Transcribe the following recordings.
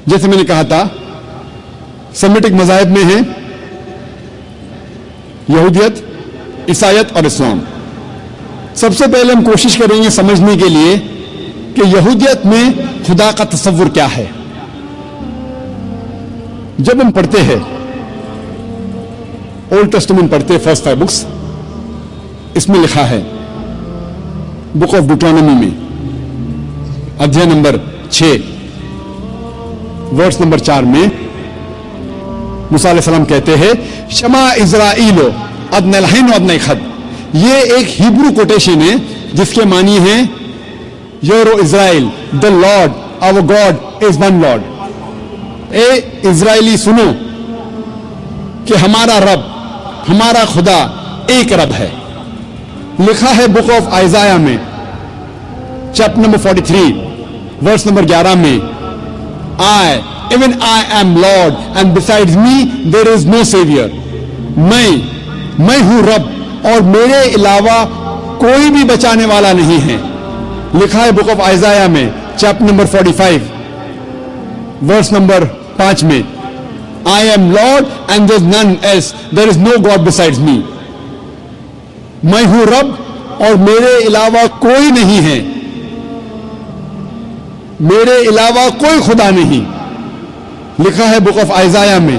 جیسے میں نے کہا تھا سیمیٹک مذاہب میں ہیں یہودیت، عیسائیت اور اسلام. سب سے پہلے ہم کوشش کریں گے سمجھنے کے لیے کہ یہودیت میں خدا کا تصور کیا ہے. جب ہم پڑھتے ہیں اولڈ ٹیسٹمنٹ پڑھتے ہیں فرسٹ 5 بکس، اس میں لکھا ہے بک آف ڈیوٹرانومی میں ادھیائے نمبر 6 ورس نمبر 4 میں موسیٰ علیہ السلام کہتے ہیں شما اسرائیلو ادن الحین و ادن خد. یہ ایک ہیبرو کوٹیشن ہے جس کے معنی ہیں یورو Israel the lord our god is one lord. اے اسرائیلی سنو کہ ہمارا رب، ہمارا خدا ایک رب ہے. لکھا ہے بک آف آئزایا میں چیپٹر نمبر 43 ورس نمبر 11 میں even I am Lord and besides me there is no savior. میں ہوں رب اور میرے علاوہ کوئی بھی بچانے والا نہیں ہے. لکھا ہے بک آف آئزایا میں چیپٹر نمبر 45 ورس نمبر 5 میں I am Lord and there is none else, there is no God besides me. میں ہوں رب اور میرے علاوہ کوئی نہیں ہے، میرے علاوہ کوئی خدا نہیں. لکھا ہے بک آف آئزایا میں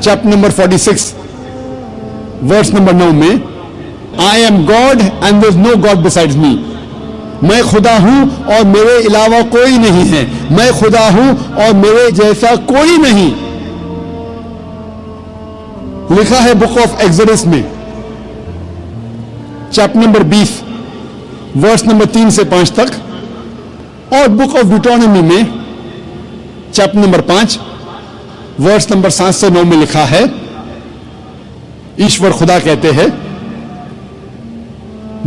چیپٹر نمبر 46 ورس نمبر 9 میں I am God and there is no God besides me. میں خدا ہوں اور میرے علاوہ کوئی نہیں ہے، میں خدا ہوں اور میرے جیسا کوئی نہیں. لکھا ہے بک آف ایکسوڈس میں چیپٹر نمبر 20 ورس نمبر 3 سے 5 تک، اور بک آف ڈیوٹرانومی میں چیپٹر نمبر 5 ورس نمبر 7 سے 9 میں لکھا ہے ایشور خدا کہتے ہیں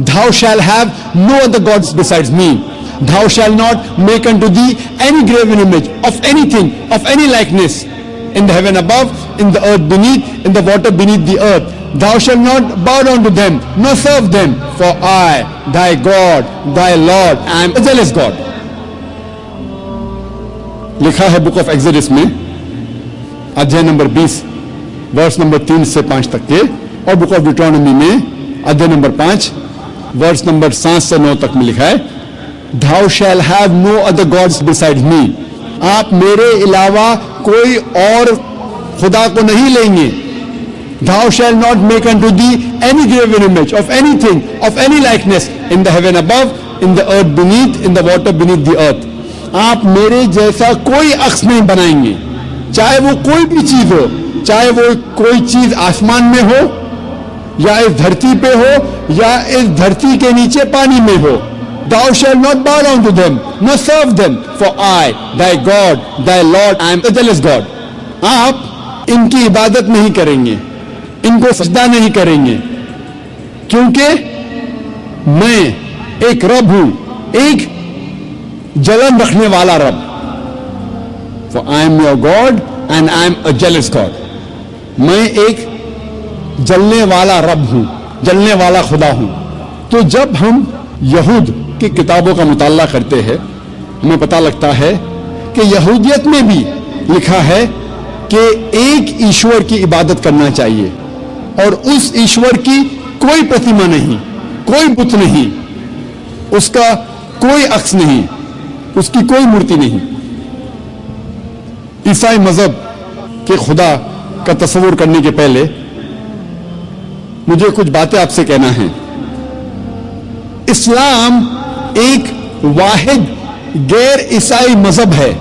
Thou shall have no other gods besides me. Thou shall not make unto thee any graven image of anything, of any likeness, in the heaven above, in the earth beneath, in the water beneath the earth. Thou shalt not bow down to them, nor serve them, for I, thy God, thy Lord, am a jealous God. لکھا ہے book of Exodus میں ادھیائے number 20 verse number 3 سے 5 تک کے، اور book of Deuteronomy میں ادھیائے number 5 verse number 7 سے 9 تک میں لکھا ہے Thou shall have no other gods besides me. آپ میرے علاوہ کوئی اور خدا کو نہیں لیں گے. Thou shall not make unto thee any graven image of anything, of any likeness, in the heaven above, in the earth beneath, in the water beneath the earth. آپ میرے جیسا کوئی عکس نہیں بنائیں گے، چاہے وہ کوئی بھی چیز ہو، چاہے وہ کوئی چیز آسمان میں ہو یا اس دھرتی پہ ہو یا اس دھرتی کے نیچے پانی میں ہو. Thou shalt not bow down to them, nor serve them, for I, thy God, thy Lord, I am a jealous God. آپ ان کی عبادت نہیں کریں گے، ان کو سجدہ نہیں کریں گے، کیونکہ میں ایک رب ہوں، ایک جلن رکھنے والا رب. For I am your God and I am a jealous God. میں ایک جلنے والا رب ہوں، جلنے والا خدا ہوں. تو جب ہم یہود کی کتابوں کا مطالعہ کرتے ہیں ہمیں پتہ لگتا ہے کہ یہودیت میں بھی لکھا ہے کہ ایک ایشور کی عبادت کرنا چاہیے، اور اس ایشور کی کوئی پرتیما نہیں، کوئی بت نہیں، اس کا کوئی عکس نہیں، اس کی کوئی مورتی نہیں. عیسائی مذہب کے خدا کا تصور کرنے کے پہلے مجھے کچھ باتیں آپ سے کہنا ہے. اسلام ایک واحد غیر عیسائی مذہب ہے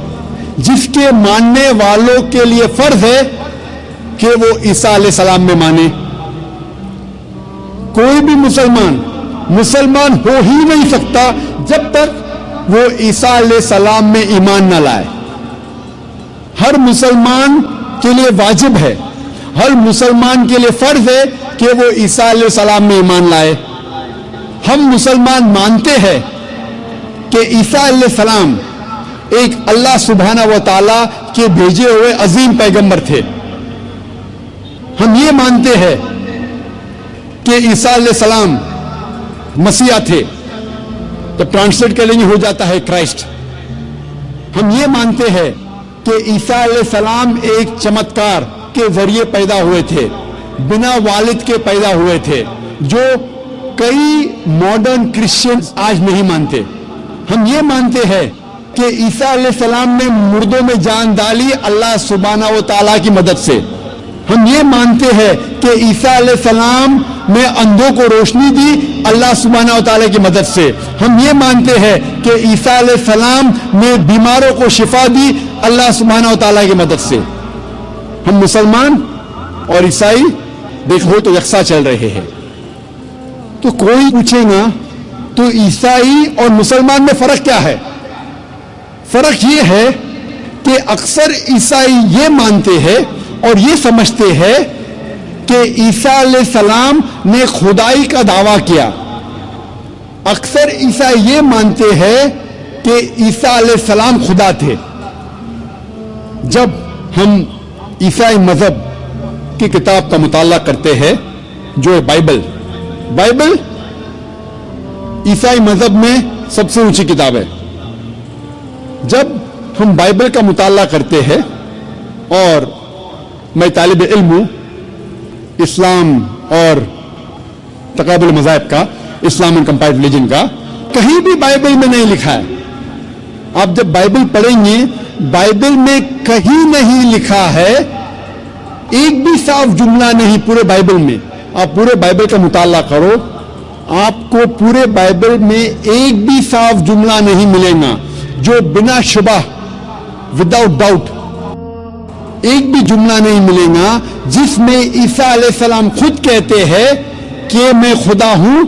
جس کے ماننے والوں کے لیے فرض ہے کہ وہ عیسیٰ علیہ السلام میں مانے. کوئی بھی مسلمان ہو ہی نہیں سکتا جب تک وہ عیسیٰ علیہ السلام میں ایمان نہ لائے. ہر مسلمان کے لیے واجب ہے، ہر مسلمان کے لیے فرض ہے کہ وہ عیسیٰ علیہ السلام میں ایمان لائے. ہم مسلمان مانتے ہیں کہ عیسیٰ علیہ السلام ایک اللہ سبحانہ و تعالی کے بھیجے ہوئے عظیم پیغمبر تھے. ہم یہ مانتے ہیں کہ عیسیٰ علیہ السلام مسیح تھے، جب ٹرانسلیٹ کریں گے ہو جاتا ہے کرائسٹ. ہم یہ مانتے ہیں کہ عیسیٰ علیہ السلام ایک چمتکار کے ذریعے پیدا ہوئے تھے, بنا والد کے پیدا ہوئے تھے, جو کئی ماڈرن کرسچنز آج نہیں مانتے. ہم یہ مانتے ہیں کہ عیسیٰ علیہ السلام نے مردوں میں جان ڈالی اللہ سبحانہ و تعالیٰ کی مدد سے. ہم یہ مانتے ہیں کہ عیسیٰ علیہ السلام نے اندھوں کو روشنی دی اللہ سبحانہ و تعالیٰ کی مدد سے. ہم یہ مانتے ہیں کہ عیسیٰ علیہ السلام نے بیماروں کو شفا دی اللہ سبحانہ و تعالیٰ کی مدد سے. ہم مسلمان اور عیسائی دیکھو تو یکساں چل رہے ہیں. تو کوئی پوچھے گا تو عیسائی اور مسلمان میں فرق کیا ہے؟ فرق یہ ہے کہ اکثر عیسائی یہ مانتے ہیں اور یہ سمجھتے ہیں کہ عیسیٰ علیہ السلام نے خدائی کا دعویٰ کیا. اکثر عیسائی یہ مانتے ہیں کہ عیسیٰ علیہ السلام خدا تھے. جب ہم عیسائی مذہب کی کتاب کا مطالعہ کرتے ہیں جو ہے بائبل عیسائی مذہب میں سب سے اونچی کتاب ہے. جب ہم بائبل کا مطالعہ کرتے ہیں, اور میں طالب علم ہوں اسلام اور تقابل مذاہب کا, اسلام اینڈ کمپیرڈ ریلیجن کا, کہیں بھی بائبل میں نہیں لکھا ہے. آپ جب بائبل پڑھیں گے بائبل میں کہیں نہیں لکھا ہے, ایک بھی صاف جملہ نہیں پورے بائبل میں. آپ پورے بائبل کا مطالعہ کرو, آپ کو پورے بائبل میں ایک بھی صاف جملہ نہیں ملے گا جو بنا شبہ وداؤٹ ڈاؤٹ ایک بھی جملہ نہیں ملے گا جس میں عیسیٰ علیہ السلام خود کہتے ہیں کہ میں خدا ہوں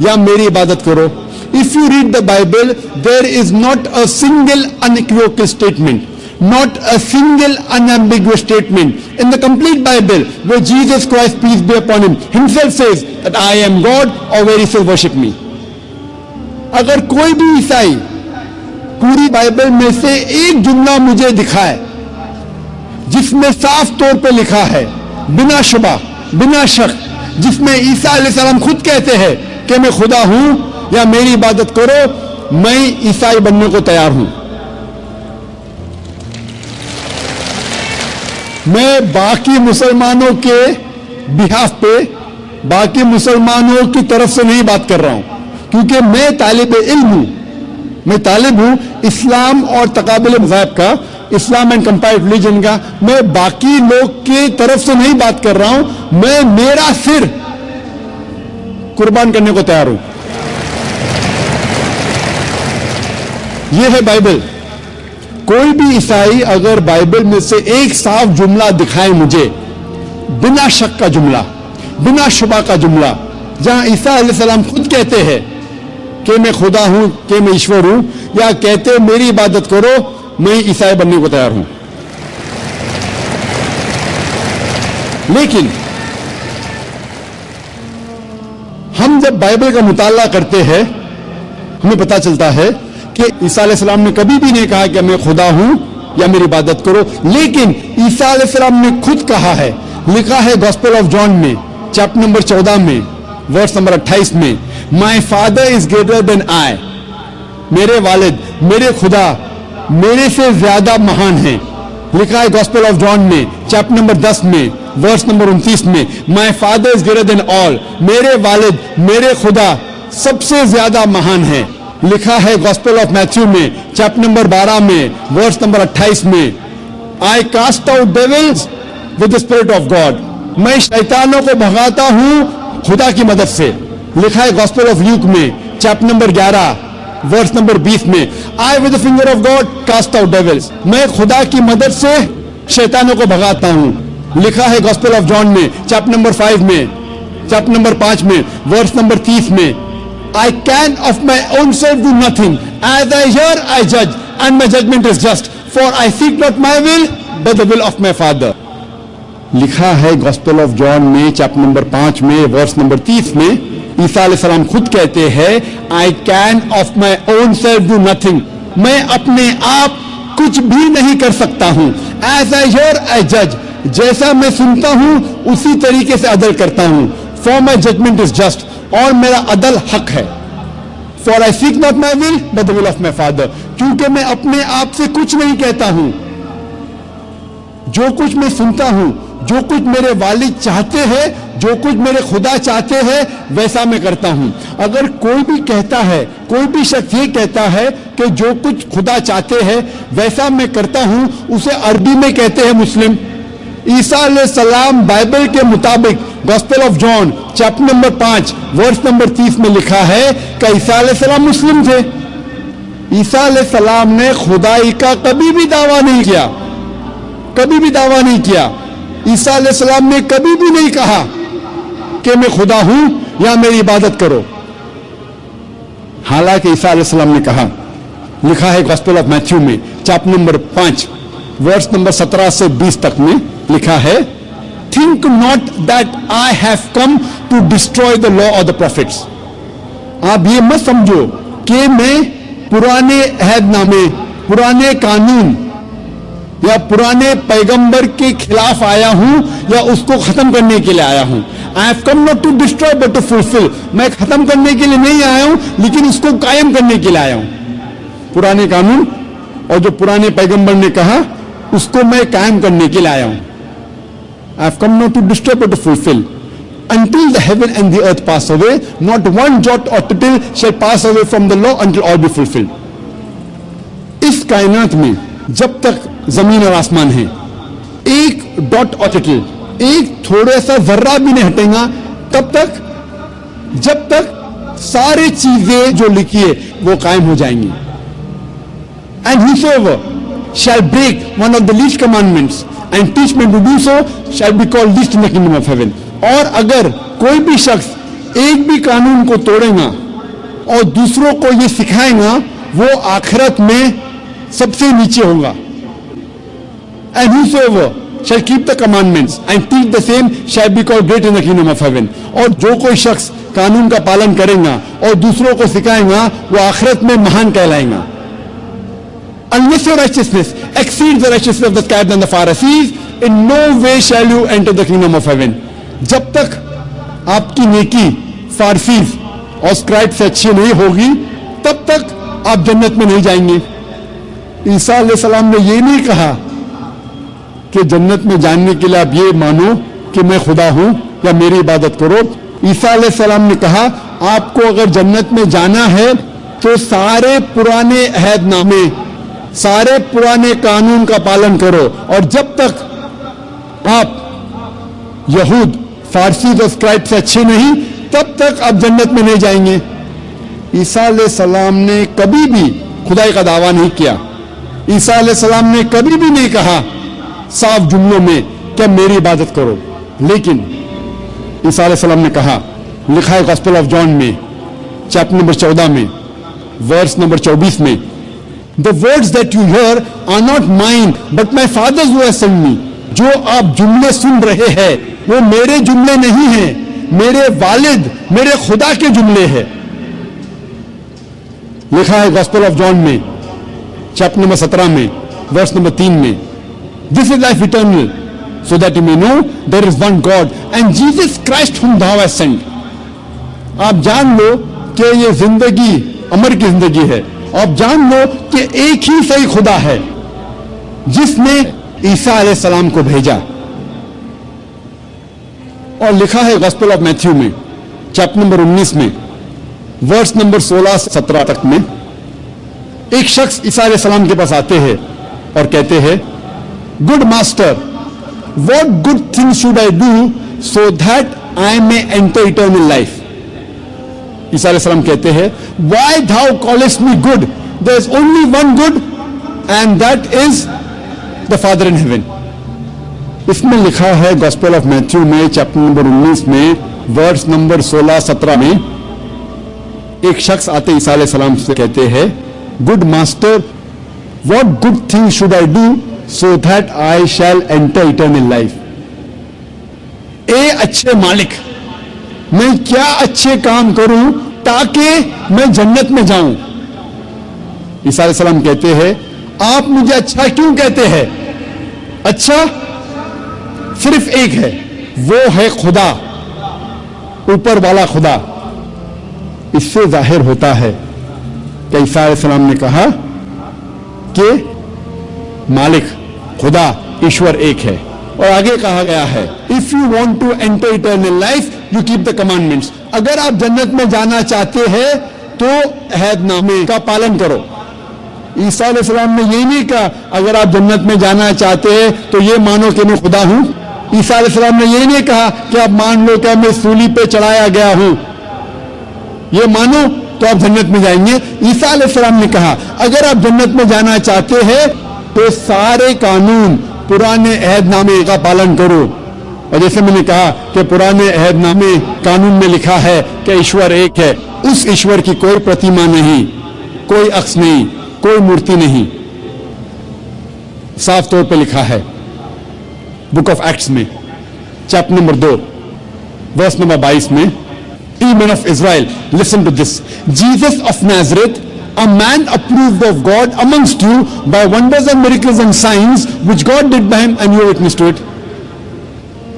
یا میری عبادت کرو. If you read the Bible, there is not a single unequivocal statement, not a single unambiguous statement in the complete Bible where Jesus Christ, peace be upon him, himself says that I am God or where he says worship me. اگر کوئی بھی عیسائی پوری Bible میں سے ایک جملہ مجھے دکھائے جس میں صاف طور پہ لکھا ہے بنا شبہ بنا شک, جس میں عیسیٰ علیہ السلام خود کہتے ہیں کہ میں خدا ہوں یا میری عبادت کرو, میں عیسائی بننے کو تیار ہوں. میں باقی مسلمانوں کے بہاف پہ باقی مسلمانوں کی طرف سے نہیں بات کر رہا ہوں, کیونکہ میں طالب علم ہوں, میں طالب ہوں اسلام اور تقابل مذاہب کا, اسلام اینڈ کمپیرڈ ریلیجن کا. میں باقی لوگ کی طرف سے نہیں بات کر رہا ہوں, میں میرا سر قربان کرنے کو تیار ہوں. یہ ہے بائبل. کوئی بھی عیسائی اگر بائبل میں سے ایک صاف جملہ دکھائے مجھے, بنا شک کا جملہ, بنا شبہ کا جملہ, جہاں عیسیٰ علیہ السلام خود کہتے ہیں کہ میں خدا ہوں, کہ میں ایشور ہوں, یا کہتے میری عبادت کرو, میں عیسائی بننے کو تیار ہوں. لیکن ہم جب بائبل کا مطالعہ کرتے ہیں ہمیں پتا چلتا ہے کہ عیسیٰ علیہ السلام نے کبھی بھی نہیں کہا کہ میں خدا ہوں یا میری عبادت کرو, لیکن عیسیٰ علیہ السلام نے خود کہا ہے, لکھا ہے گاسپل آف جان میں چیپٹر نمبر 14 میں ورس نمبر 28 میں, my father is greater than آئی, میرے والد میرے خدا میرے سے زیادہ مہان ہیں. لکھا ہے گاسپل آف جان میں چیپٹر نمبر 10 میں ورس نمبر 29 میں, my father is greater than آل, میرے والد میرے خدا سب سے زیادہ مہان ہیں. لکھا ہے گاسپل آف میتھیو میں چیپٹر نمبر 12 میں ورس نمبر 28 میں, I cast out devils with the spirit of God, میں شیطانوں کو بھگاتا ہوں خدا کی مدد سے. لکھا ہے گاسپل آف لیوک میں چیپٹر نمبر 11 ورس نمبر 20 میں, I with the finger of God cast out devils, میں خدا کی مدد سے شیطانوں کو بھگاتا ہوں. لکھا ہے گاسپل آف جان میں چیپٹر نمبر 5 میں چیپٹر نمبر 5 میں ورس نمبر 30 میں, I can of my own self do nothing. As I hear, I judge, and my judgment is just. For I seek not my will, but the will of my Father. لکھا ہے gospel of جان میں chapter number 5 میں verse number 30 میں, عیسیٰ علیہ السلام خود کہتے ہیں I can of my own self do nothing. میں اپنے آپ کچھ بھی نہیں کر سکتا ہوں. As I hear, I judge. جیسا میں سنتا ہوں اسی طریقے سے عدل کرتا ہوں. For my judgment is just. اور میرا عدل حق ہے. For I seek not my will, but the will of my Father. کیونکہ میں اپنے آپ سے کچھ نہیں کہتا ہوں, جو کچھ میں سنتا ہوں، جو کچھ میرے والد چاہتے ہیں، جو کچھ میرے خدا چاہتے ہیں، ویسا میں کرتا ہوں. اگر کوئی بھی کہتا ہے، کوئی بھی شخص یہ کہتا ہے کہ جو کچھ خدا چاہتے ہیں ویسا میں کرتا ہوں، اسے عربی میں کہتے ہیں مسلم. عیسیٰ علیہ السلام بائبل کے مطابق gospel of John chapter number 5 verse number 30 میں لکھا ہے کہ عیسیٰ علیہ السلام مسلم تھے. عیسیٰ علیہ السلام نے خدائی کا کبھی بھی دعویٰ نہیں کیا، کبھی بھی دعویٰ نہیں کیا. عیسیٰ علیہ السلام نے کبھی بھی نہیں کہا کہ میں خدا ہوں یا میری عبادت کرو. حالانکہ عیسیٰ علیہ السلام نے کہا، لکھا ہے گاسپل آف میتھیو میں چیپٹر نمبر 5 ورس نمبر 17 سے 20 تک میں لکھا ہے، think not that I have come to destroy the law of the prophets. آپ یہ مت سمجھو کہ میں پرانے عہد نامے، پرانے قانون یا پرانے پیغمبر کے خلاف آیا ہوں یا اس کو ختم کرنے کے لیے آیا ہوں. I have come not to destroy but to fulfill. میں ختم کرنے کے لیے نہیں آیا ہوں لیکن اس کو قائم کرنے کے لیے آیا ہوں. پرانے قانون اور جو پرانے پیغمبر نے کہا اس کو میں قائم کرنے کے لیے آیا ہوں. I have come not to destroy but to fulfill. Until the heaven and the earth pass away, not one jot or tittle shall pass away from the law until all be fulfilled. اس کائنات میں جب تک زمین اور آسمان ہے، ایک dot اور ٹٹل، ایک تھوڑا سا ذرہ بھی نہیں ہٹے گا تب تک، جب تک ساری چیزیں جو لکھی ہے وہ قائم ہو جائیں گی. And whosoever shall break one of the least commandments and teach men to do so shall be called least in the kingdom of heaven. اور اگر کوئی بھی شخص ایک بھی قانون کو توڑے گا اور دوسروں کو یہ سکھائے گا وہ آخرت میں سب سے نیچے ہوگا. And whosoever shall keep the commandments and teach the same shall be called great in the kingdom of heaven. اور جو کوئی شخص قانون کا پالن کرے گا اور دوسروں کو سکھائے گا وہ آخرت میں مہان کہلائے گا. Unless your righteousness exceeds the righteousness of the scribes and the Pharisees, in no way shall you enter the kingdom of heaven. جب تک آپ کی نیکی فارسیز اور سکرائب سے اچھی نہیں ہوگی تب تک آپ جنت میں نہیں جائیں گے. عیسیٰ علیہ السلام نے یہ نہیں کہا کہ جنت میں جاننے کے لیے آپ یہ مانو کہ میں خدا ہوں یا میری عبادت کرو. عیسیٰ علیہ السلام نے کہا آپ کو اگر جنت میں جانا ہے تو سارے پرانے عہد نامے، سارے پرانے قانون کا پالن کرو، اور جب تک آپ یہود، فارسی اور اسکرائب سے اچھے نہیں تب تک آپ جنت میں نہیں جائیں گے. عیسیٰ علیہ السلام نے کبھی بھی خدائی کا دعویٰ نہیں کیا. عیسیٰ علیہ السلام نے کبھی بھی نہیں کہا صاف جملوں میں کہ میری عبادت کرو، لیکن عیسیٰ علیہ السلام نے کہا، لکھا ہے گاسپل آف جان میں چیپٹر نمبر 14 میں ورس نمبر 24 میں، The words that you hear are not mine but my Father's who has sent me. جو آپ جملے سن رہے ہیں وہ میرے جملے نہیں ہیں، میرے والد، میرے خدا کے جملے ہیں. لکھا ہے گاسپل آف جان میں چیپٹر نمبر 17 میں ورس نمبر 3 میں، This is life eternal, so that you may know there is one God and Jesus Christ whom thou hast sent. آپ جان لو کہ یہ زندگی امر کی زندگی ہے. آپ جان لو کہ ایک ہی صحیح خدا ہے جس نے عیسیٰ علیہ السلام کو بھیجا. اور لکھا ہے گاسپل آف میتھیو میں چیپٹر نمبر 19 میں ورس نمبر 16 سے 17 تک میں، ایک شخص عیسیٰ علیہ السلام کے پاس آتے ہیں اور کہتے ہیں، good master, what good thing should I do so that I may enter eternal life. عیسیٰ علیہ السلام کہتے ہیں، why thou callest me good? There is only one good and that is the Father in heaven. اس میں لکھا ہے gospel of Matthew میں chapter number 19 میں ورس نمبر 16-17 میں، ایک شخص آتے عیسیٰ علیہ السلام سے کہتے ہیں، good master, what good thing should I do so that I shall enter eternal life. اے اچھے مالک، میں کیا اچھے کام کروں تاکہ میں جنت میں جاؤں؟ عیسیٰ علیہ السلام کہتے ہیں، آپ مجھے اچھا کیوں کہتے ہیں؟ اچھا صرف ایک ہے، وہ ہے خدا، اوپر والا خدا. اس سے ظاہر ہوتا ہے کہ عیسیٰ علیہ السلام نے کہا کہ مالک، خدا ایشور ایک ہے. اور آگے کہا گیا ہے if you want to enter eternal life you keep the commandments. اگر آپ جنت میں جانا چاہتے ہیں تو عہد نامے کا پالن کرو. عیسیٰ علیہ السلام نے یہ نہیں کہا اگر آپ جنت میں جانا چاہتے ہیں تو یہ مانو کہ میں خدا ہوں. عیسیٰ علیہ السلام نے یہ نہیں کہا کہ آپ مان لو کہ میں سولی پہ چڑھایا گیا ہوں, یہ مانو تو آپ جنت میں جائیں گے. عیسیٰ علیہ السلام نے کہا اگر آپ جنت میں جانا چاہتے ہیں تو سارے قانون پرانے عہد نامے کا پالن کرو. اور جیسے میں نے کہا کہ پرانے عہد نامے قانون میں لکھا ہے کہ ایشور ایک ہے, اس ایشور کی کوئی پرتیما نہیں, کوئی عکس نہیں, کوئی مورتی نہیں. صاف طور پہ لکھا ہے بک آف ایکٹس میں چیپٹر نمبر 2 ورس نمبر 22 میں, "Ye men of Israel, listen to this. Jesus of Nazareth, a man approved of God amongst you by wonders and miracles and signs which God did by him, and you are witness to it."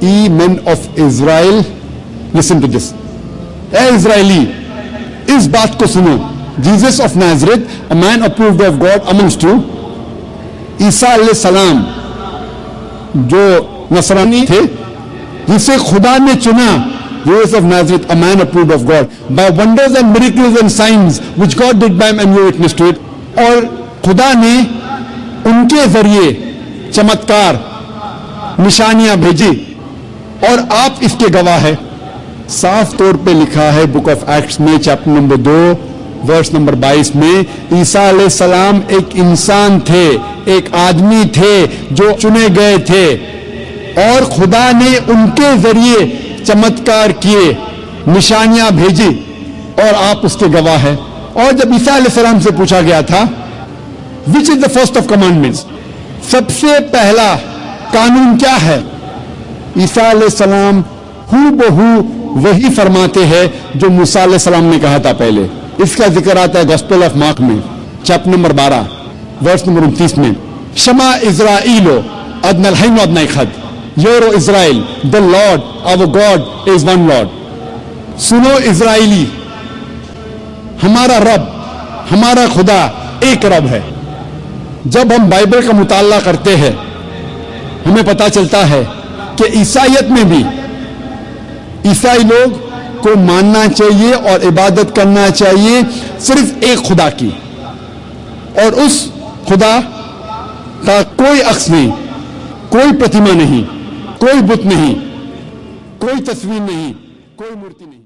Ye men of Israel, listen to this. اے اسرائیلی اس بات کو سنو. Jesus of Nazareth, a man approved of God amongst you. عیسیٰ علیہ السلام جو نصرانی تھے جسے خدا نے چنا, Jesus of Nazareth, a man approved of God by wonders and miracles and signs which God did by him, and you witness to it. اور خدا نے ان کے ذریعے چمتکار نشانیاں بھیجی اور آپ اس کے گواہ ہیں. صاف طور پہ لکھا ہے بک آف ایکٹس میں چیپٹر نمبر 2 ورس نمبر 22 میں, عیسیٰ علیہ السلام ایک انسان تھے, ایک آدمی تھے جو چنے گئے تھے, اور خدا نے ان کے ذریعے چمتکار کیے, نشانیاں بھیجی, اور آپ اس کے گواہ ہیں. اور جب عیسیٰ علیہ السلام سے پوچھا گیا تھا which is the first of commandments, سب سے پہلا قانون کیا ہے, عیسیٰ علیہ السلام ہو بہو وہی فرماتے ہیں جو موسیٰ علیہ السلام نے کہا تھا پہلے. اس کا ذکر آتا ہے گوسپل آف مارک میں چیپٹر نمبر 12 ورس نمبر 29 میں, شما اسرائیلو ادنى الحين وادنى اخد یورو Israel the Lord our God is one Lord. سنو اسرائیلی, ہمارا رب, ہمارا خدا ایک رب ہے. جب ہم بائبل کا مطالعہ کرتے ہیں ہمیں پتا چلتا ہے کہ عیسائیت میں بھی عیسائی لوگ کو ماننا چاہیے اور عبادت کرنا چاہیے صرف ایک خدا کی, اور اس خدا کا کوئی عکس نہیں, کوئی پرتیما نہیں, کوئی بت نہیں, کوئی تصویر نہیں, کوئی مورتی نہیں.